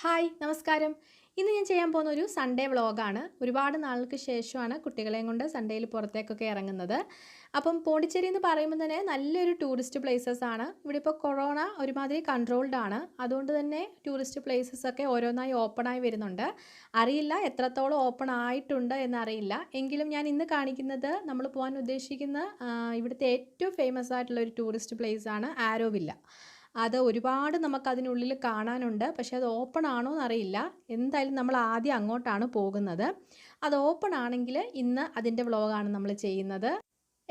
Hi നമസ്കാരം. ഇന്ന് ഞാൻ ചെയ്യാൻ പോകുന്ന ഒരു സൺഡേ വ്ളോഗാണ്. ഒരുപാട് നാളുകൾക്ക് ശേഷമാണ് കുട്ടികളെയും കൊണ്ട് സൺഡേയിൽ പുറത്തേക്കൊക്കെ ഇറങ്ങുന്നത്. അപ്പം പോണ്ടിച്ചേരി എന്ന് പറയുമ്പോൾ തന്നെ നല്ലൊരു ടൂറിസ്റ്റ് പ്ലേസസ് ആണ്. ഇവിടെ ഇപ്പോൾ കൊറോണ ഒരുമാതിരി കൺട്രോൾഡ് ആണ്. അതുകൊണ്ട് തന്നെ ടൂറിസ്റ്റ് പ്ലേസസ് ഒക്കെ ഓരോന്നായി ഓപ്പണായി വരുന്നുണ്ട്. അറിയില്ല എത്രത്തോളം ഓപ്പൺ ആയിട്ടുണ്ട് എന്നറിയില്ല. എങ്കിലും ഞാൻ ഇന്ന് കാണിക്കുന്നത് നമ്മൾ പോകാൻ ഉദ്ദേശിക്കുന്ന ഇവിടുത്തെ ഏറ്റവും ഫേമസ് ആയിട്ടുള്ള ഒരു ടൂറിസ്റ്റ് പ്ലേസ് ആണ് ആരോവില്ല. അത് ഒരുപാട് നമുക്കതിനുള്ളിൽ കാണാനുണ്ട്. പക്ഷേ അത് ഓപ്പൺ ആണോ എന്നറിയില്ല. എന്തായാലും നമ്മൾ ആദ്യം അങ്ങോട്ടാണ് പോകുന്നത്. അത് ഓപ്പൺ ആണെങ്കിൽ ഇന്ന് അതിൻ്റെ വ്ളോഗാണ് നമ്മൾ ചെയ്യുന്നത്.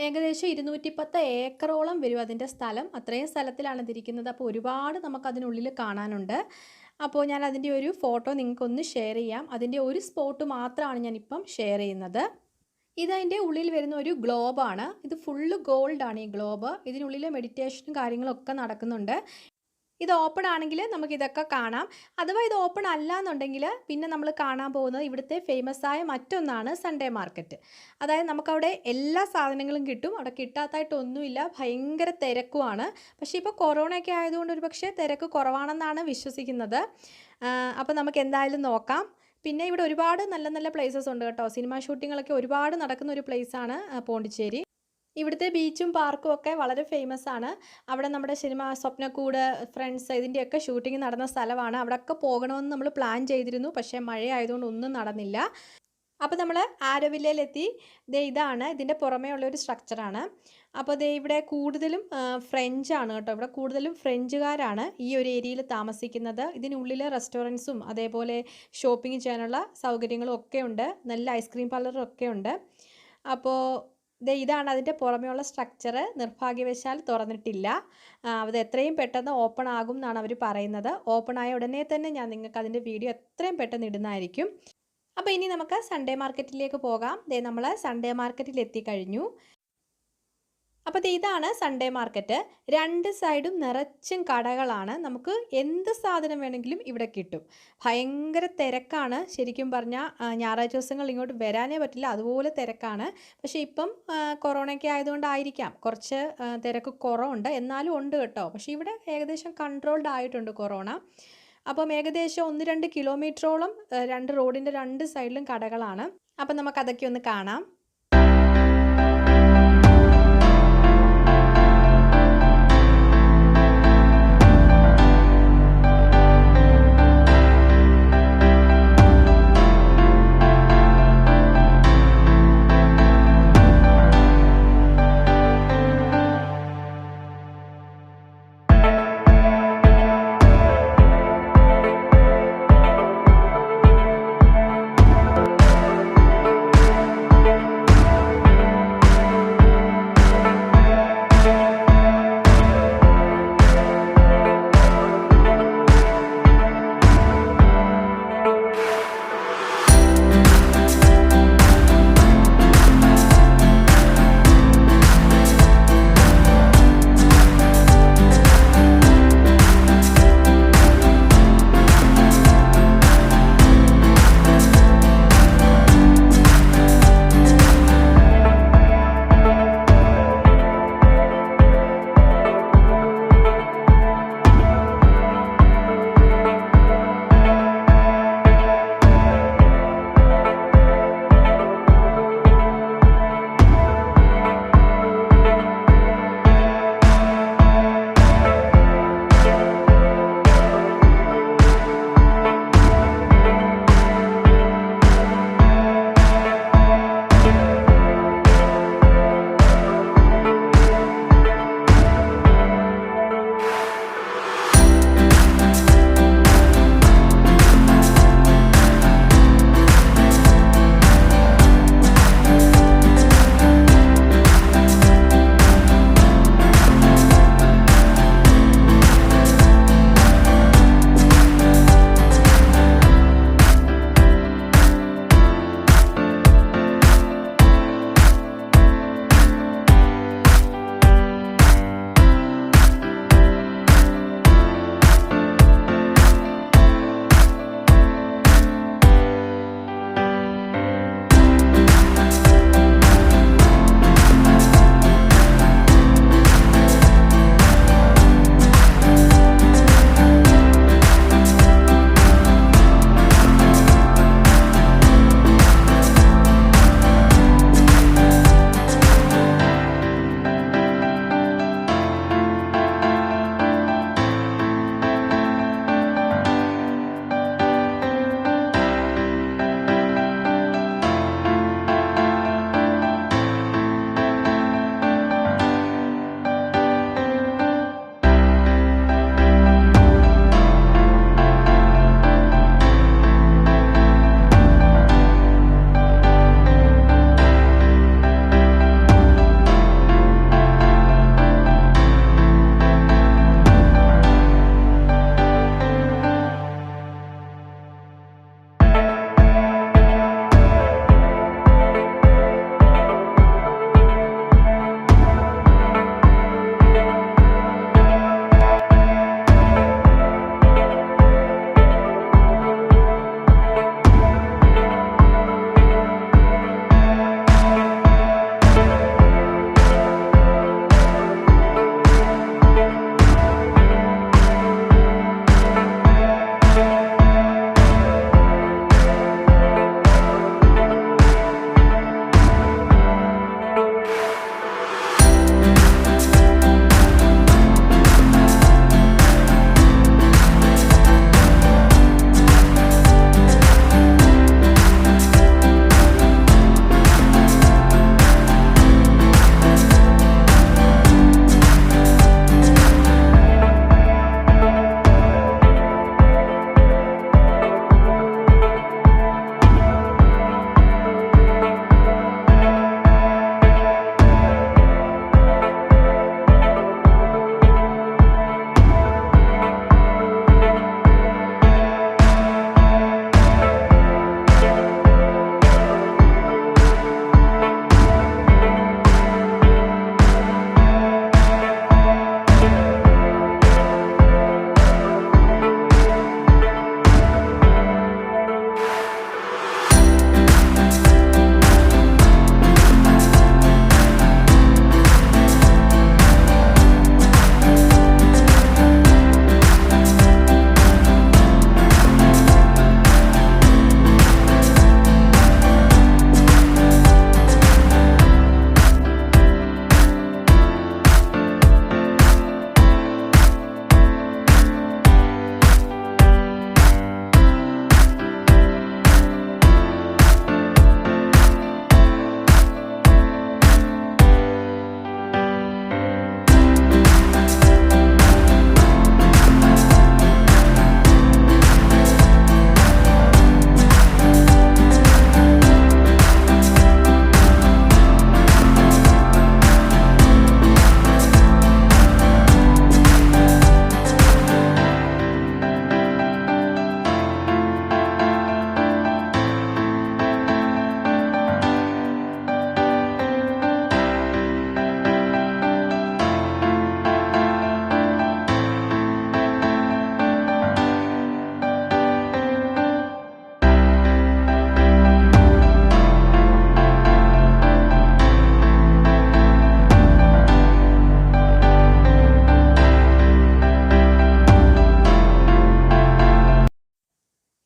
ഏകദേശം 210 ഏക്കറോളം വരും അതിൻ്റെ സ്ഥലം. അത്രയും സ്ഥലത്തിലാണ് ഇതിരിക്കുന്നത്. അപ്പോൾ ഒരുപാട് നമുക്കതിനുള്ളിൽ കാണാനുണ്ട്. അപ്പോൾ ഞാൻ അതിൻ്റെ ഒരു ഫോട്ടോ നിങ്ങൾക്കൊന്ന് ഷെയർ ചെയ്യാം. അതിൻ്റെ ഒരു സ്പോട്ട് മാത്രമാണ് ഞാനിപ്പം ഷെയർ ചെയ്യുന്നത്. ഇതതിൻ്റെ ഉള്ളിൽ വരുന്ന ഒരു ഗ്ലോബാണ്. ഇത് ഫുള്ള് ഗോൾഡാണ് ഈ ഗ്ലോബ്. ഇതിനുള്ളിൽ മെഡിറ്റേഷനും കാര്യങ്ങളൊക്കെ നടക്കുന്നുണ്ട്. ഇത് ഓപ്പൺ ആണെങ്കിൽ നമുക്കിതൊക്കെ കാണാം. അഥവാ ഇത് ഓപ്പൺ അല്ല എന്നുണ്ടെങ്കിൽ പിന്നെ നമ്മൾ കാണാൻ പോകുന്നത് ഇവിടുത്തെ ഫേമസ് ആയ മറ്റൊന്നാണ് സൺഡേ മാർക്കറ്റ്. അതായത് നമുക്കവിടെ എല്ലാ സാധനങ്ങളും കിട്ടും. അവിടെ കിട്ടാത്തതായിട്ടൊന്നുമില്ല. ഭയങ്കര തിരക്കുമാണ്. പക്ഷേ ഇപ്പോൾ കൊറോണയൊക്കെ ആയതുകൊണ്ട് ഒരു പക്ഷേ തിരക്ക് കുറവാണെന്നാണ് വിശ്വസിക്കുന്നത്. അപ്പോൾ നമുക്ക് എന്തായാലും നോക്കാം. പിന്നെ ഇവിടെ ഒരുപാട് നല്ല നല്ല പ്ലേസസ് ഉണ്ട് കേട്ടോ. സിനിമ ഷൂട്ടിങ്ങുകളൊക്കെ ഒരുപാട് നടക്കുന്ന ഒരു പ്ലേസാണ് പോണ്ടിച്ചേരി. ഇവിടുത്തെ ബീച്ചും പാർക്കും ഒക്കെ വളരെ ഫേമസ് ആണ്. അവിടെ നമ്മുടെ സിനിമ സ്വപ്നക്കൂട്, ഫ്രണ്ട്സ് ഇതിൻ്റെയൊക്കെ ഷൂട്ടിംഗ് നടന്ന സ്ഥലമാണ്. അവിടെയൊക്കെ പോകണമെന്ന് നമ്മൾ പ്ലാൻ ചെയ്തിരുന്നു. പക്ഷേ മഴയായതുകൊണ്ട് ഒന്നും നടന്നില്ല. അപ്പോൾ നമ്മൾ ആരോവില്ലയിലെത്തി. ഇതാണ് ഇതിൻ്റെ പുറമേ ഉള്ളൊരു സ്ട്രക്ചറാണ്. അപ്പോൾ ഇവിടെ കൂടുതലും ഫ്രഞ്ചാണ് കേട്ടോ. ഇവിടെ കൂടുതലും ഫ്രഞ്ചുകാരാണ് ഈ ഒരു ഏരിയയിൽ താമസിക്കുന്നത്. ഇതിനുള്ളിൽ റെസ്റ്റോറൻറ്റ്സും അതേപോലെ ഷോപ്പിംഗ് ചെയ്യാനുള്ള സൗകര്യങ്ങളും ഒക്കെ ഉണ്ട്. നല്ല ഐസ്ക്രീം പാർലറും ഒക്കെ ഉണ്ട്. അപ്പോൾ ഇതാണ് അതിൻ്റെ പുറമേയുള്ള സ്ട്രക്ചർ. നിർഭാഗ്യവശാൽ തുറന്നിട്ടില്ല. അത് എത്രയും പെട്ടെന്ന് ഓപ്പൺ ആകും എന്നാണ് അവർ പറയുന്നത്. ഓപ്പൺ ആയ ഉടനെ തന്നെ ഞാൻ നിങ്ങൾക്ക് അതിൻ്റെ വീഡിയോ എത്രയും പെട്ടെന്ന് ഇടുന്നതായിരിക്കും. അപ്പോൾ ഇനി നമുക്ക് സൺഡേ മാർക്കറ്റിലേക്ക് പോകാം. നമ്മൾ സൺഡേ മാർക്കറ്റിൽ എത്തിക്കഴിഞ്ഞു. അപ്പോൾ ഇതാണ് സൺഡേ മാർക്കറ്റ്. രണ്ട് സൈഡും നിറച്ചും കടകളാണ്. നമുക്ക് എന്ത് സാധനം വേണമെങ്കിലും ഇവിടെ കിട്ടും. ഭയങ്കര തിരക്കാണ്. ശരിക്കും പറഞ്ഞാൽ ഞായറാഴ്ച ദിവസങ്ങൾ ഇങ്ങോട്ട് വരാനേ പറ്റില്ല, അതുപോലെ തിരക്കാണ്. പക്ഷേ ഇപ്പം കൊറോണയൊക്കെ ആയതുകൊണ്ടായിരിക്കാം കുറച്ച് തിരക്ക് കുറവുണ്ട്. എന്നാലും ഉണ്ട് കേട്ടോ. പക്ഷേ ഇവിടെ ഏകദേശം കൺട്രോൾഡ് ആയിട്ടുണ്ട് കൊറോണ. അപ്പം ഏകദേശം 1-2 കിലോമീറ്ററോളം റോഡിൻ്റെ രണ്ട് സൈഡിലും കടകളാണ്. അപ്പം നമുക്കതൊക്കെ ഒന്ന് കാണാം.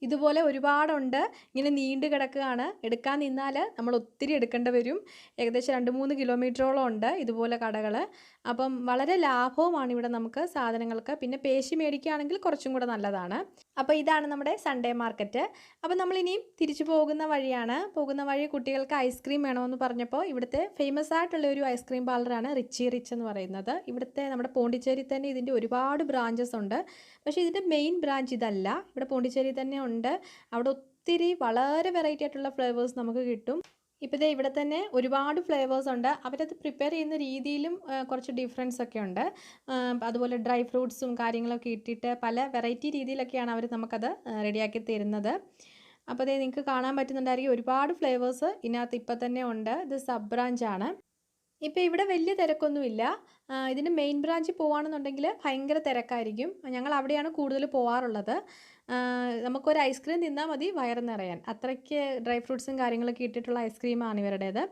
ഇതുപോലെ ഒരുപാടുണ്ട്, ഇങ്ങനെ നീണ്ടു കിടക്കുകയാണ്. എടുക്കാൻ നിന്നാൽ നമ്മൾ ഒത്തിരി എടുക്കേണ്ടി വരും. ഏകദേശം 2-3 കിലോമീറ്ററോളം ഉണ്ട് ഇതുപോലെ കടകൾ. അപ്പം വളരെ ലാഭവുമാണ് ഇവിടെ നമുക്ക് സാധനങ്ങൾക്ക്. പിന്നെ പേശി മേടിക്കുകയാണെങ്കിൽ കുറച്ചും കൂടെ നല്ലതാണ്. അപ്പോൾ ഇതാണ് നമ്മുടെ സൺഡേ മാർക്കറ്റ്. അപ്പോൾ നമ്മളിനിയും തിരിച്ചു പോകുന്ന വഴി കുട്ടികൾക്ക് ഐസ്ക്രീം വേണമെന്ന് പറഞ്ഞപ്പോൾ ഇവിടുത്തെ ഫേമസ് ആയിട്ടുള്ള ഒരു ഐസ്ക്രീം പാർലറാണ് റിച്ച് എന്ന് പറയുന്നത്. ഇവിടുത്തെ നമ്മുടെ പോണ്ടിച്ചേരി തന്നെ ഇതിൻ്റെ ഒരുപാട് ബ്രാഞ്ചസ് ഉണ്ട്. പക്ഷേ ഇതിൻ്റെ മെയിൻ ബ്രാഞ്ച് ഇതല്ല, ഇവിടെ പോണ്ടിച്ചേരി തന്നെ ഉണ്ട്. അവിടെ ഒത്തിരി വളരെ വെറൈറ്റി ആയിട്ടുള്ള ഫ്ലേവേഴ്സ് നമുക്ക് കിട്ടും. ഇപ്പോൾ ഇവിടെ തന്നെ ഒരുപാട് ഫ്ലേവേഴ്സ് ഉണ്ട്. അവരത് പ്രിപ്പയർ ചെയ്യുന്ന രീതിയിലും കുറച്ച് ഡിഫറൻസ് ഒക്കെ ഉണ്ട്. അതുപോലെ ഡ്രൈ ഫ്രൂട്ട്സും കാര്യങ്ങളൊക്കെ ഇട്ടിട്ട് പല വെറൈറ്റി രീതിയിലൊക്കെയാണ് അവർ നമുക്കത് റെഡിയാക്കി തരുന്നത്. അപ്പോൾ നിങ്ങൾക്ക് കാണാൻ പറ്റുന്നുണ്ടായിരിക്കും ഒരുപാട് ഫ്ലേവേഴ്സ് ഇതിനകത്ത് ഇപ്പോൾ തന്നെ ഉണ്ട്. ഇത് സബ് ബ്രാഞ്ചാണ്. ഇപ്പോൾ ഇവിടെ വലിയ തിരക്കൊന്നുമില്ല. ഇതിൻ്റെ മെയിൻ ബ്രാഞ്ചിൽ പോകുകയാണെന്നുണ്ടെങ്കിൽ ഭയങ്കര തിരക്കായിരിക്കും. ഞങ്ങൾ അവിടെയാണ് കൂടുതൽ പോകാറുള്ളത്. നമുക്കൊരു ഐസ്ക്രീം തിന്നാൽ മതി വയറ് നിറയാൻ. അത്രയ്ക്ക് ഡ്രൈ ഫ്രൂട്ട്സും കാര്യങ്ങളൊക്കെ ഇട്ടിട്ടുള്ള ഐസ്ക്രീമാണ് ഇവരുടേത്.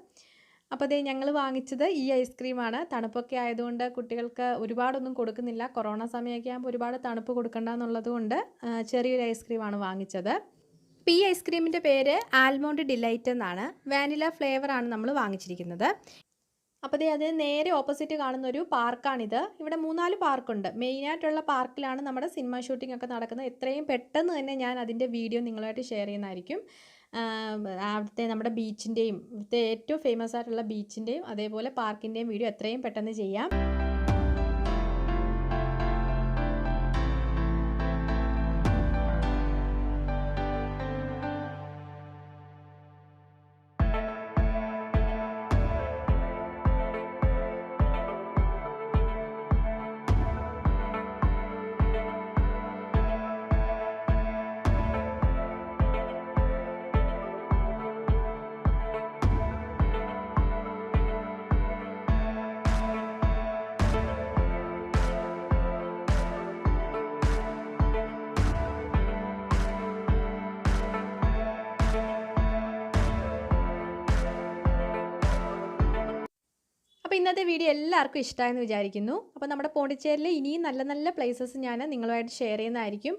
അപ്പോൾ ഞങ്ങൾ വാങ്ങിച്ചത് ഈ ഐസ്ക്രീമാണ്. തണുപ്പൊക്കെ ആയതുകൊണ്ട് കുട്ടികൾക്ക് ഒരുപാടൊന്നും കൊടുക്കുന്നില്ല. കൊറോണ സമയമൊക്കെ ആകുമ്പോൾ ഒരുപാട് തണുപ്പ് കൊടുക്കണ്ടെന്നുള്ളത് കൊണ്ട് ചെറിയൊരു ഐസ്ക്രീമാണ് വാങ്ങിച്ചത്. അപ്പോൾ ഈ ഐസ്ക്രീമിൻ്റെ പേര് ആൽമോണ്ട് ഡിലൈറ്റ് എന്നാണ്. വാനില ഫ്ലേവറാണ് നമ്മൾ വാങ്ങിച്ചിരിക്കുന്നത്. അപ്പോൾ അതിന് നേരെ ഓപ്പോസിറ്റ് കാണുന്ന ഒരു പാർക്കാണിത്. ഇവിടെ 3-4 പാർക്കുണ്ട്. മെയിനായിട്ടുള്ള പാർക്കിലാണ് നമ്മുടെ സിനിമ ഷൂട്ടിംഗ് ഒക്കെ നടക്കുന്നത്. എത്രയും പെട്ടെന്ന് തന്നെ ഞാൻ അതിൻ്റെ വീഡിയോ നിങ്ങളുമായിട്ട് ഷെയർ ചെയ്യുന്നതായിരിക്കും. അവിടുത്തെ നമ്മുടെ ബീച്ചിൻ്റെയും ഇവിടുത്തെ ഏറ്റവും ഫേമസ് ആയിട്ടുള്ള ബീച്ചിൻ്റെയും അതേപോലെ പാർക്കിൻ്റെയും വീഡിയോ എത്രയും പെട്ടെന്ന് ചെയ്യാം. അപ്പോൾ ഇന്നത്തെ വീഡിയോ എല്ലാവർക്കും ഇഷ്ടമായെന്ന് വിചാരിക്കുന്നു. അപ്പോൾ നമ്മുടെ പോണ്ടിച്ചേരിയിൽ ഇനിയും നല്ല നല്ല പ്ലേസസ് ഞാൻ നിങ്ങളുമായിട്ട് ഷെയർ ചെയ്യുന്നതായിരിക്കും.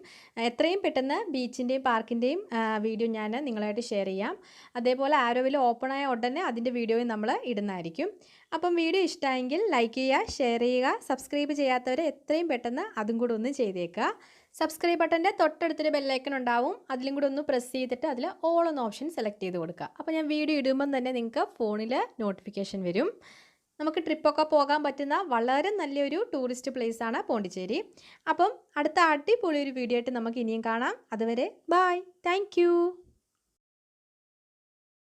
എത്രയും പെട്ടെന്ന് ബീച്ചിൻ്റെയും പാർക്കിൻ്റെയും വീഡിയോ ഞാൻ നിങ്ങളുമായിട്ട് ഷെയർ ചെയ്യാം. അതേപോലെ ആരോവിൽ ഓപ്പൺ ആയ ഉടനെ അതിൻ്റെ വീഡിയോയും നമ്മൾ ഇടുന്നതായിരിക്കും. അപ്പം വീഡിയോ ഇഷ്ടമായെങ്കിൽ ലൈക്ക് ചെയ്യുക, ഷെയർ ചെയ്യുക. സബ്സ്ക്രൈബ് ചെയ്യാത്തവരെ എത്രയും പെട്ടെന്ന് അതും കൂടെ ഒന്ന് ചെയ്തേക്കുക. സബ്സ്ക്രൈബ് ബട്ടൻ്റെ തൊട്ടടുത്തൊരു ബെല്ലൈക്കൺ ഉണ്ടാവും. അതിലും കൂടെ ഒന്ന് പ്രസ് ചെയ്തിട്ട് അതിൽ ഓൾ എന്ന ഓപ്ഷൻ സെലക്ട് ചെയ്ത് കൊടുക്കുക. അപ്പോൾ ഞാൻ വീഡിയോ ഇടുമ്പം തന്നെ നിങ്ങൾക്ക് ഫോണിൽ നോട്ടിഫിക്കേഷൻ വരും. നമുക്ക് ട്രിപ്പൊക്കെ പോകാൻ പറ്റുന്ന വളരെ നല്ലൊരു ടൂറിസ്റ്റ് പ്ലേസാണ് പോണ്ടിച്ചേരി. അപ്പം അടുത്ത അടിപൊളി ഒരു വീഡിയോ ആയിട്ട് നമുക്ക് ഇനിയും കാണാം. അതുവരെ ബൈ, താങ്ക്